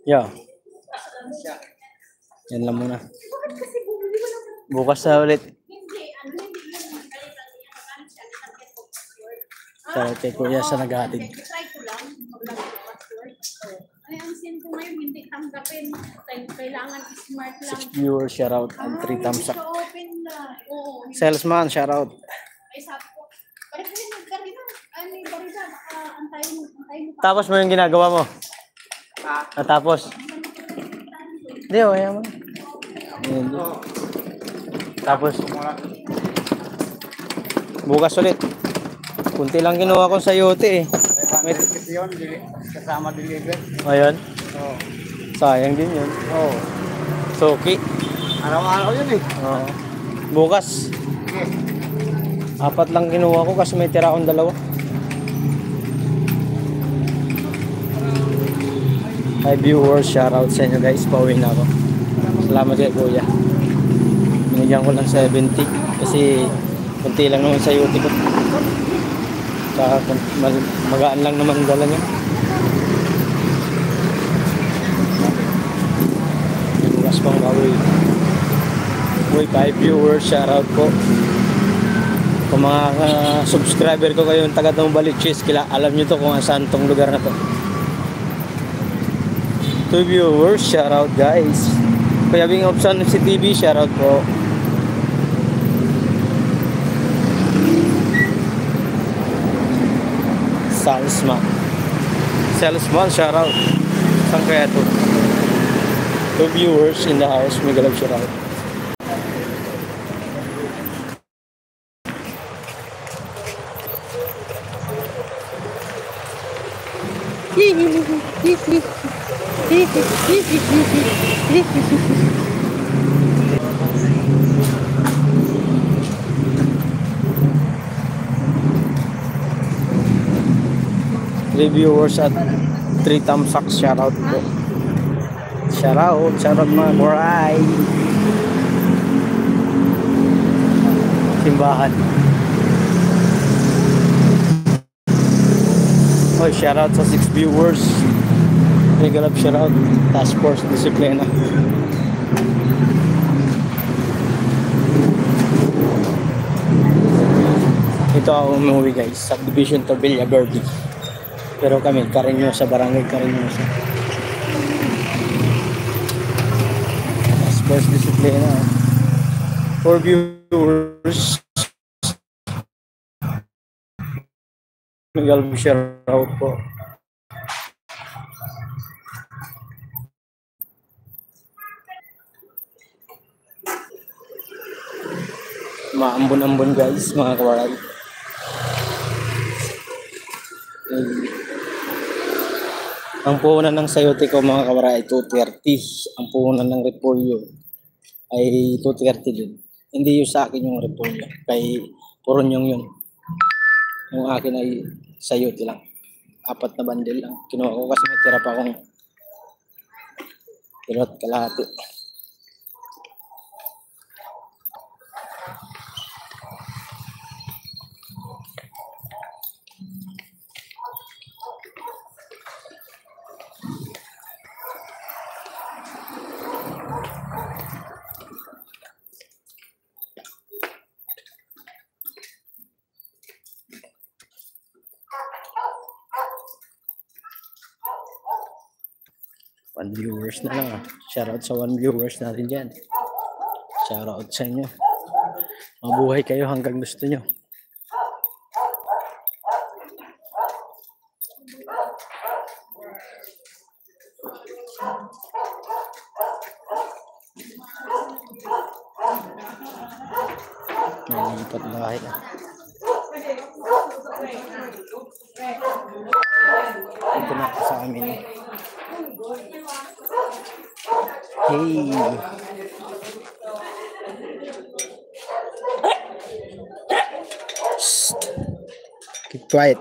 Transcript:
Yeah. Yan lang muna. Bukas na ulit. Pero kay Kuya sa naghahatid. Ay, ang sin ko ngayon, hindi tanggapin. Kailangan smart lang. 6 viewers, shout out, and 3 thumbs up. Open na. Oo. Salesman, shout out. Ay, sabi ko, bakit hindi magkarina? Ano yung barida? Antayin mo. Tapos mo yung ginagawa mo? Natapos? Hindi, kaya mo. Hindi. Tapos, bukas ulit. Kunti lang kinuha ko sa yote eh. May yun, kasama deliver. Ayan. Oo. Sayang din yun. Oo. Soki. Araw-araw yun eh. Oo. Bukas. Yes. 4 lang kinuha ko kasi may tira akong 2. 5 viewers, shoutout sa inyo guys. Pauwi na ako. Salamat kay Kuya. Binigyan ko lang 70 kasi kunti lang naman sa yote ko. Saka magaan lang naman dala niya. Bukas pang bawi. Uy, 5 viewers, shoutout po. Kung mga subscriber ko kayo yung taga Numbaliches, alam nyo to kung saan tong lugar na to. 2 viewers, shoutout guys. Kuya Bing Opson si TV, shoutout po. Salesman, shoutout. Saan kaya to? 2 viewers in the house, may galap shoutout. Reviewers at 3 thumbs up, shoutout po. Shoutout mga boray. Simbahan. Oh, shoutout sa 6 viewers. Regalap shoutout. Task Force Disiplina. Ito ako umuwi guys. Subdivision to Villa Verde. Pero kami, Cariñosa, Barangay Cariñosa. Task Force Disiplina. 4 viewers. Regalap shoutout po. Maambon-ambon guys, mga kawaran. Ang puhunan ng sayote ko mga kawaran ay 230. Ang puhunan ng repolyo ay 230 din. Hindi yung sa akin yung repolyo. Kay puron yun. Yung akin ay sayote lang. 4 na bandel lang. Kinuha ko kasi may tira pa akong kilot kalahati. One viewers na lang. Shoutout sa 1 viewers natin dyan. Shoutout sa inyo. Mabuhay kayo hanggang gusto nyo. May lipat bahay na. Ito na sa amin. Hey. Shh. Keep quiet.